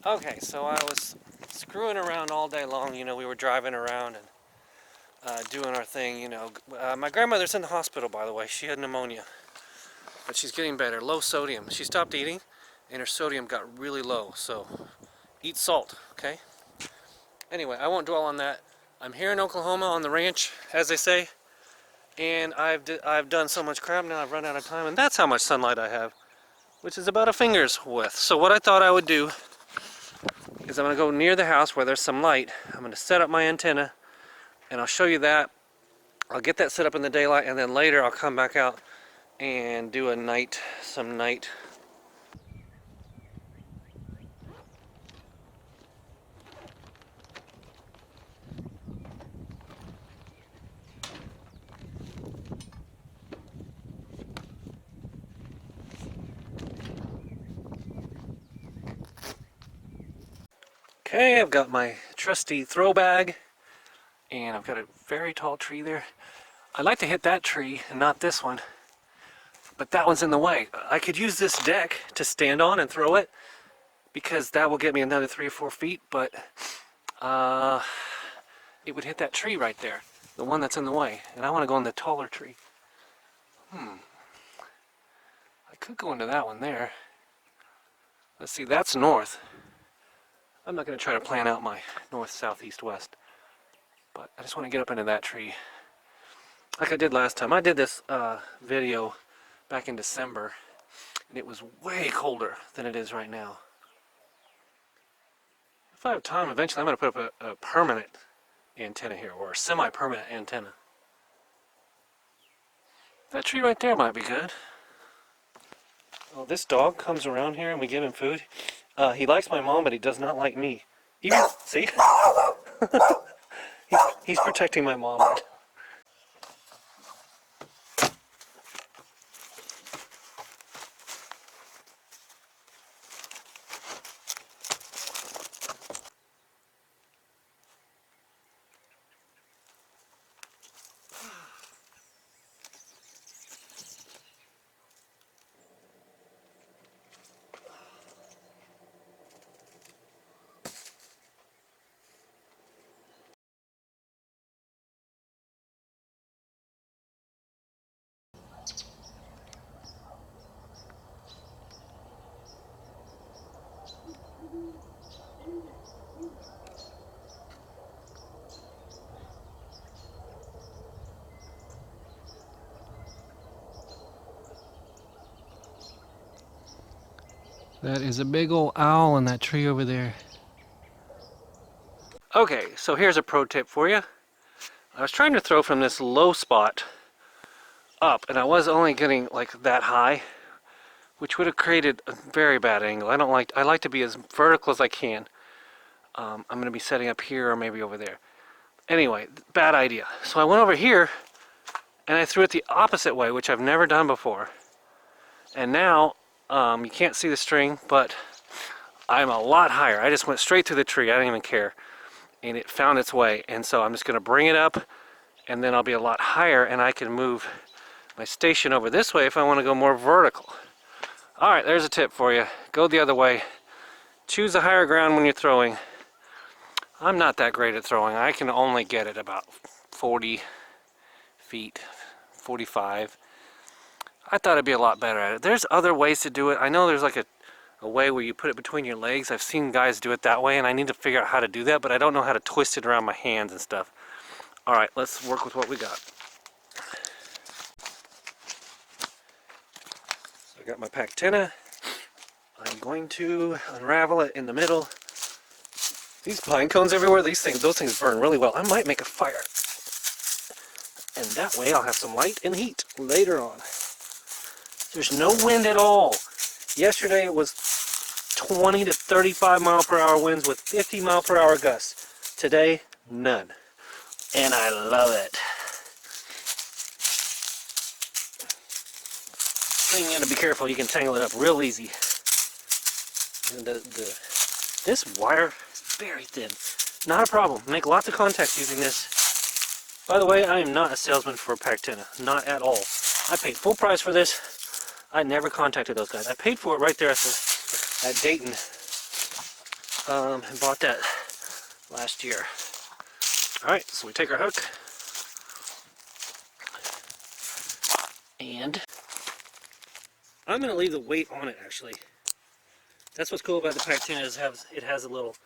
Okay, so I was screwing around all day long. You know, we were driving around and doing our thing, you know. My grandmother's in the hospital, by the way. She had pneumonia, but she's getting better. Low sodium. She stopped eating, and her sodium got really low, so eat salt, okay? Anyway, I won't dwell on that. I'm here in Oklahoma on the ranch, as they say, and I've done so much crap now I've run out of time, and that's how much sunlight I have, which is about a finger's width. So what I thought I would do is I'm going to go near the house where there's some light. I'm going to set up my antenna, and I'll show you that. I'll get that set up in the daylight, and then later I'll come back out and do some night. Okay, I've got my trusty throw bag, and I've got a very tall tree there. I'd like to hit that tree and not this one, but that one's in the way. I could use this deck to stand on and throw it, because that will get me another 3 or 4 feet, but it would hit that tree right there, the one that's in the way, and I want to go in the taller tree. I could go into that one there. Let's see, that's north. I'm not going to try to plan out my north, south, east, west, but I just want to get up into that tree like I did last time. I did this video back in December, and it was way colder than it is right now. If I have time, eventually I'm going to put up a permanent antenna here, or a semi-permanent antenna. That tree right there might be good. Well, this dog comes around here and we give him food. He likes my mom, but he does not like me. Even, see? He's protecting my mom. That is a big old owl in that tree over there. Okay, so here's a pro tip for you. I was trying to throw from this low spot up, and I was only getting like that high, which would have created a very bad angle. I like to be as vertical as I can. I'm going to be setting up here or maybe over there. Anyway, bad idea. So I went over here and I threw it the opposite way, which I've never done before. And now you can't see the string, but I'm a lot higher. I just went straight through the tree. I didn't even care. And it found its way. And so I'm just going to bring it up, and then I'll be a lot higher, and I can move my station over this way if I want to go more vertical. Alright, there's a tip for you. Go the other way. Choose a higher ground when you're throwing. I'm not that great at throwing. I can only get it about 40 feet, 45. I thought I'd be a lot better at it. There's other ways to do it. I know there's like a way where you put it between your legs. I've seen guys do it that way, and I need to figure out how to do that, but I don't know how to twist it around my hands and stuff. Alright, let's work with what we got. So I got my Packtenna. I'm going to unravel it in the middle. These pine cones everywhere, those things burn really well. I might make a fire. And that way I'll have some light and heat later on. There's no wind at all. Yesterday it was 20 to 35 mile per hour winds with 50 mile per hour gusts. Today, none. And I love it. You gotta be careful, you can tangle it up real easy. And this wire is very thin. Not a problem. Make lots of contacts using this. By the way, I am not a salesman for Packtenna. Not at all. I paid full price for this. I never contacted those guys. I paid for it right there at Dayton. And bought that last year. Alright, so we take our hook. And I'm going to leave the weight on it, actually. That's what's cool about the Packtenna is it has a little,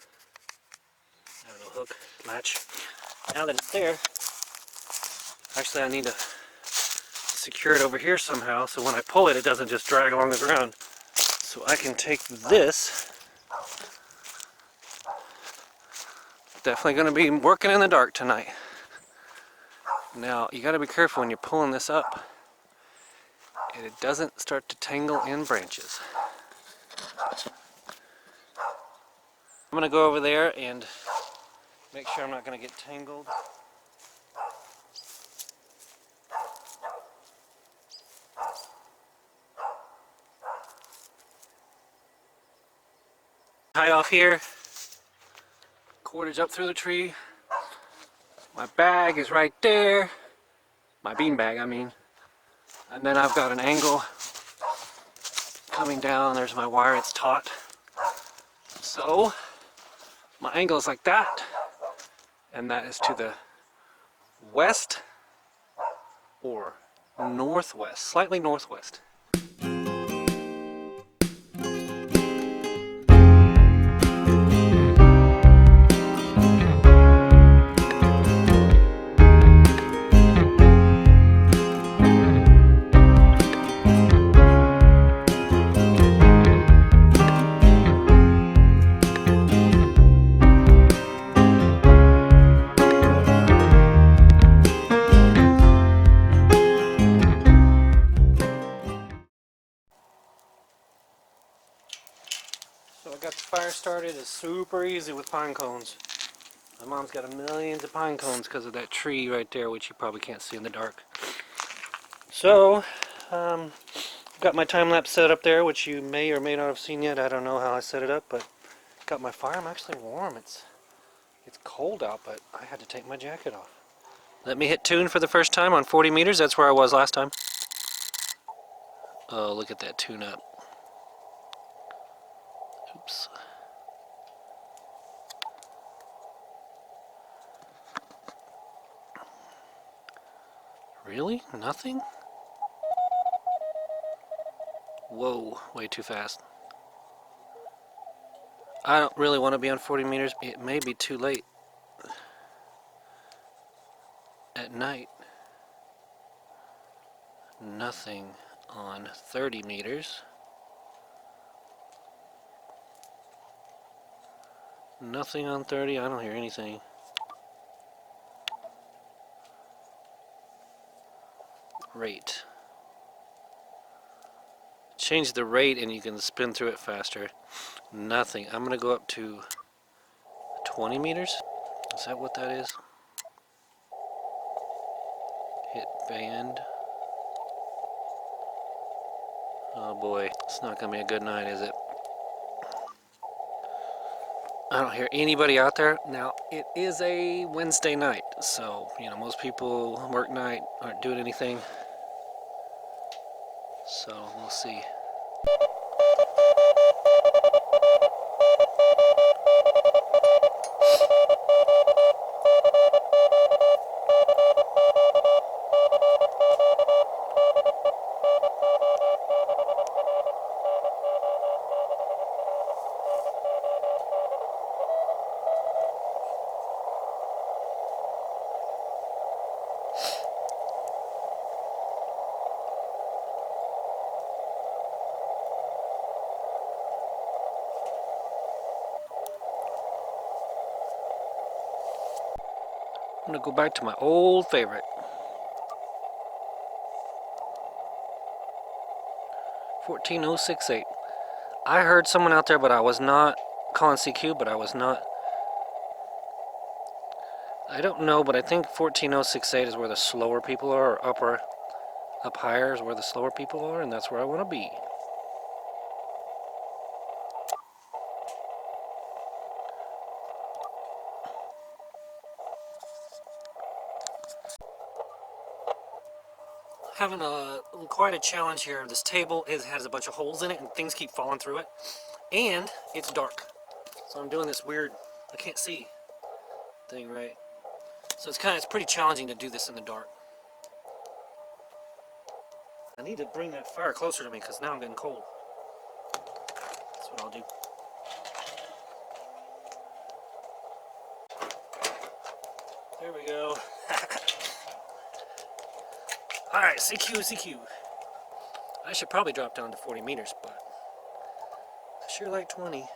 I don't know, hook, latch. Now that it's there, actually I need to secure it over here somehow so when I pull it, it doesn't just drag along the ground. So I can take this. Definitely going to be working in the dark tonight. Now, you got to be careful when you're pulling this up. And it doesn't start to tangle in branches. I'm going to go over there and make sure I'm not going to get tangled. Tie off here. Cordage up through the tree. My bag is right there. My bean bag, I mean. And then I've got an angle coming down. There's my wire, it's taut. So, my angle is like that. And that is to the west or northwest, slightly northwest. So I got the fire started. It's super easy with pine cones. My mom's got millions of pine cones because of that tree right there, which you probably can't see in the dark. So, got my time lapse set up there, which you may or may not have seen yet. I don't know how I set it up, but got my fire. I'm actually warm. It's cold out, but I had to take my jacket off. Let me hit tune for the first time on 40 meters. That's where I was last time. Oh, look at that tune up. Oops. Really? Nothing? Whoa, way too fast. I don't really want to be on 40 meters. It may be too late at night. Nothing on 30 meters. Nothing on 30. I don't hear anything. Rate. Change the rate and you can spin through it faster. Nothing. I'm going to go up to 20 meters. Is that what that is? Hit band. Oh boy, it's not going to be a good night, is it? I don't hear anybody out there. Now, it is a Wednesday night, so, you know, most people work night, aren't doing anything. So, we'll see. I'm going to go back to my old favorite. 14068. I heard someone out there, but I was not calling CQ, but I was not. I don't know, but I think 14068 is where the slower people are, or up higher is where the slower people are, and that's where I want to be. having quite a challenge here. This table has a bunch of holes in it and things keep falling through it. And it's dark. So I'm doing this weird, I can't see thing, right? So it's pretty challenging to do this in the dark. I need to bring that fire closer to me because now I'm getting cold. That's what I'll do. There we go. Alright, CQ, CQ. I should probably drop down to 40 meters, but I sure like 20.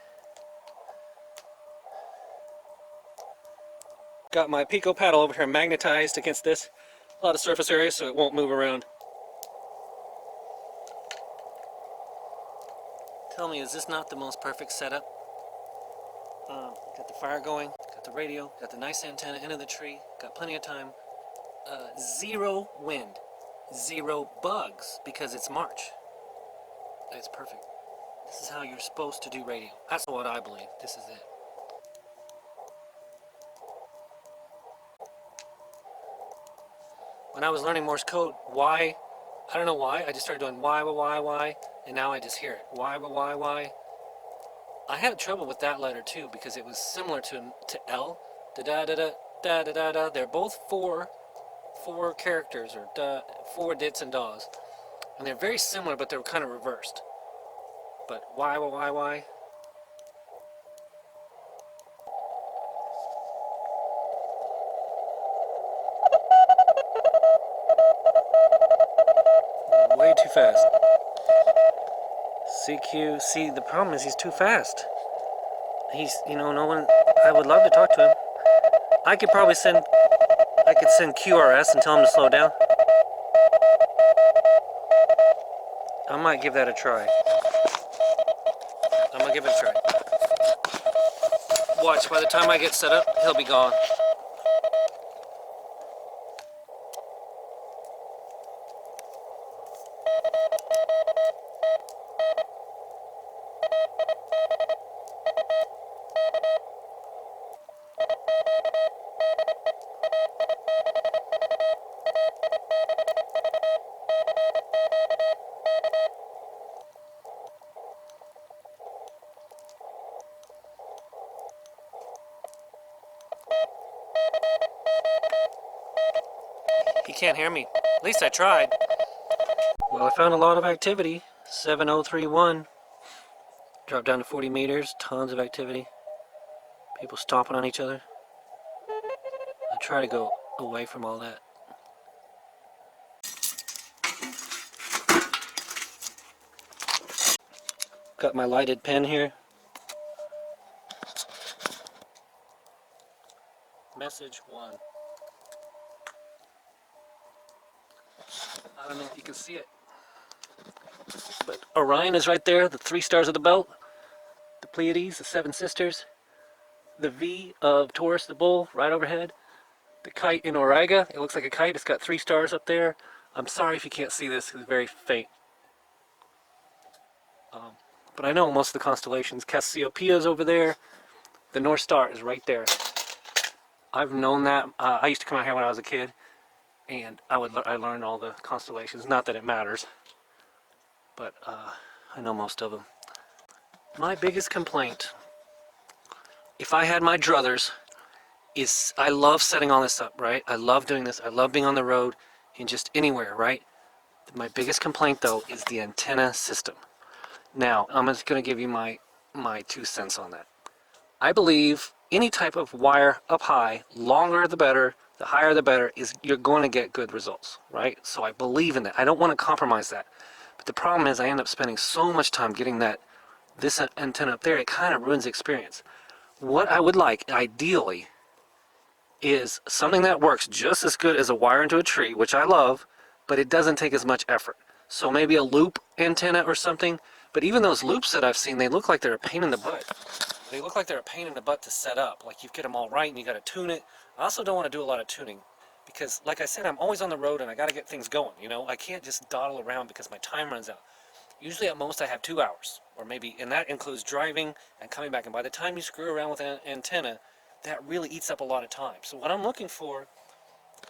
Got my Pico paddle over here magnetized against this. A lot of surface area so it won't move around. Tell me, is this not the most perfect setup? Got the fire going, got the radio, got the nice antenna into the tree, got plenty of time. Zero wind, zero bugs because it's March. It's perfect. This is how you're supposed to do radio. That's what I believe. This is it. When I was learning Morse code, why? I don't know why. I just started doing why, and now I just hear it. Why. I had trouble with that letter too because it was similar to L. Da da da da da da da da. They're both four characters or four dits and daws, and they're very similar, but they're kind of reversed. But why? Way too fast. CQ. See, the problem is he's too fast. He's, no one. I would love to talk to him. I could send QRS and tell him to slow down. I might give that a try. I'm gonna give it a try. Watch, by the time I get set up, he'll be gone. He can't hear me. At least I tried. Well, I found a lot of activity. 7031. Dropped down to 40 meters. Tons of activity. People stomping on each other. I try to go away from all that. Got my lighted pen here. Message 1. I don't know if you can see it, but Orion is right there, the 3 stars of the belt, the Pleiades, the 7 sisters, the V of Taurus, the bull, right overhead, the kite in Auriga, it looks like a kite, it's got 3 stars up there. I'm sorry if you can't see this, it's very faint. But I know most of the constellations. Cassiopeia is over there, the North Star is right there. I've known that. I used to come out here when I was a kid, and I learned all the constellations. Not that it matters, but I know most of them. My biggest complaint, if I had my druthers, is I love setting all this up, right? I love doing this. I love being on the road and just anywhere, right? My biggest complaint, though, is the antenna system. Now, I'm just going to give you my 2 cents on that. I believe any type of wire up high, longer the better, the higher the better, you're going to get good results, right? So I believe in that. I don't want to compromise that. But the problem is I end up spending so much time getting this antenna up there, it kind of ruins the experience. What I would like, ideally, is something that works just as good as a wire into a tree, which I love, but it doesn't take as much effort. So maybe a loop antenna or something. But even those loops that I've seen, they look like they're a pain in the butt. They look like they're a pain in the butt to set up. Like you get them all right and you got to tune it. I also don't want to do a lot of tuning because, like I said, I'm always on the road and I got to get things going. I can't just dawdle around because my time runs out. Usually at most I have 2 hours, or maybe, and that includes driving and coming back. And by the time you screw around with an antenna, that really eats up a lot of time. So what I'm looking for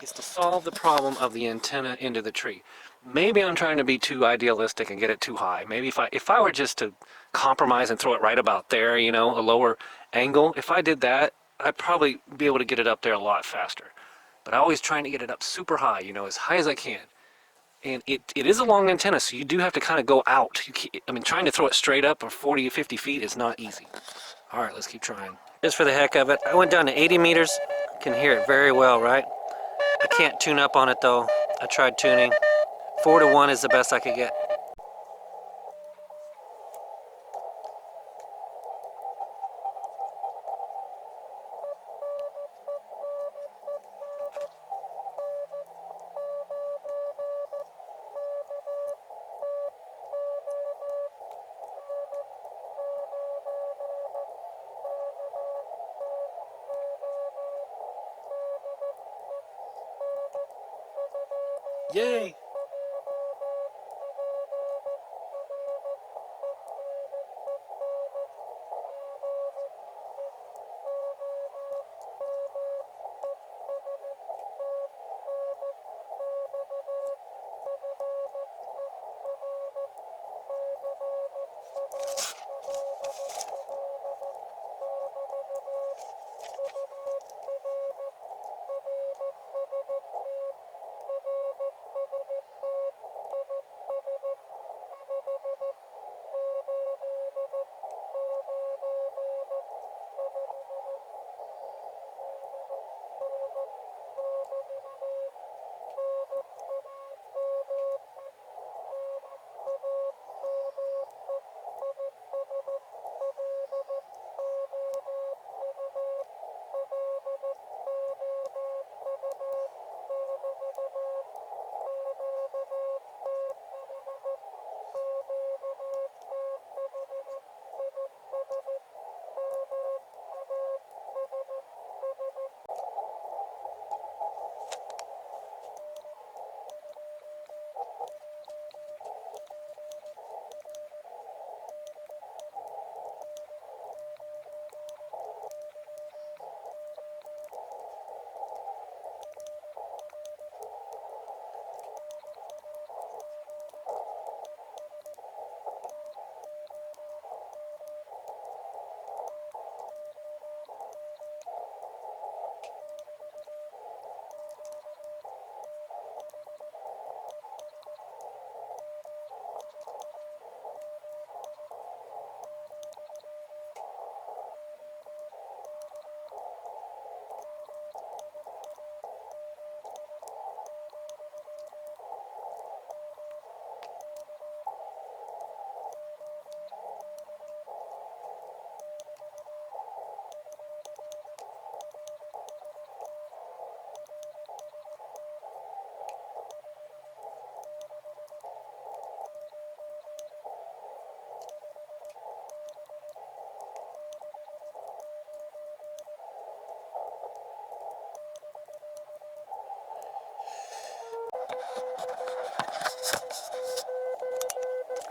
is to solve the problem of the antenna into the tree. Maybe I'm trying to be too idealistic and get it too high. Maybe if I were just to compromise and throw it right about there, you know, a lower angle, if I did that, I'd probably be able to get it up there a lot faster. But I'm always trying to get it up super high, you know, as high as I can. And it is a long antenna, so you do have to kind of go out. I mean, trying to throw it straight up or 40 or 50 feet is not easy. All right, let's keep trying. Just for the heck of it, I went down to 80 meters. You can hear it very well, right? I can't tune up on it though. I tried tuning. 4 to 1 is the best I could get. Yay!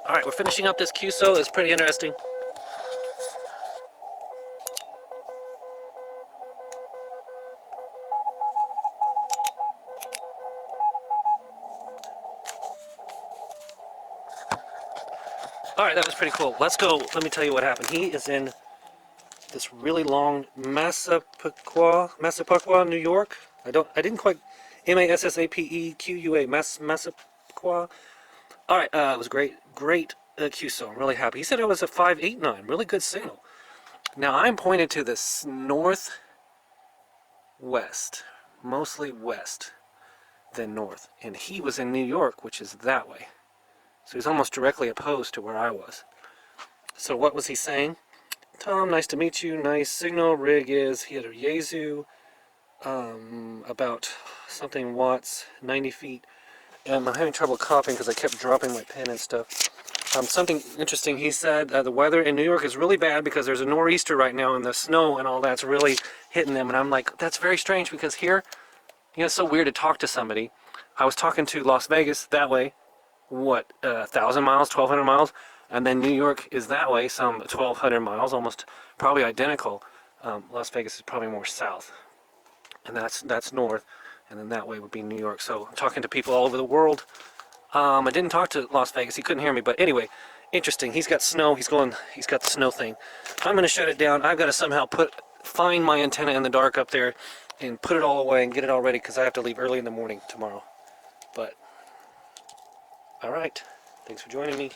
All right, we're finishing up this QSO. It's pretty interesting. All right, that was pretty cool. Let's go. Let me tell you what happened. He is in this really long Massapequa, New York. I didn't quite. Massapequa, Massapequa. All right, it was great QSO. I'm really happy. He said it was a 589, really good signal. Now I'm pointed to this northwest, mostly west than north, and he was in New York, which is that way. So he's almost directly opposed to where I was. So what was he saying? Tom, nice to meet you. Nice signal. Rig is, he had a Yaesu, about something watts, 90 feet. And I'm having trouble copying because I kept dropping my pen and stuff. Something interesting, he said the weather in New York is really bad because there's a nor'easter right now and the snow and all that's really hitting them. And I'm like, that's very strange because here, you know, it's so weird to talk to somebody. I was talking to Las Vegas that way, what, 1,000 miles, 1,200 miles, and then New York is that way, some 1,200 miles, almost probably identical. Las Vegas is probably more south, and that's north. and then that way would be New York. So I'm talking to people all over the world. I didn't talk to Las Vegas. He couldn't hear me. But anyway, interesting. He's got snow. He's got the snow thing. I'm going to shut it down. I've got to somehow find my antenna in the dark up there and put it all away and get it all ready because I have to leave early in the morning tomorrow. But, all right. Thanks for joining me.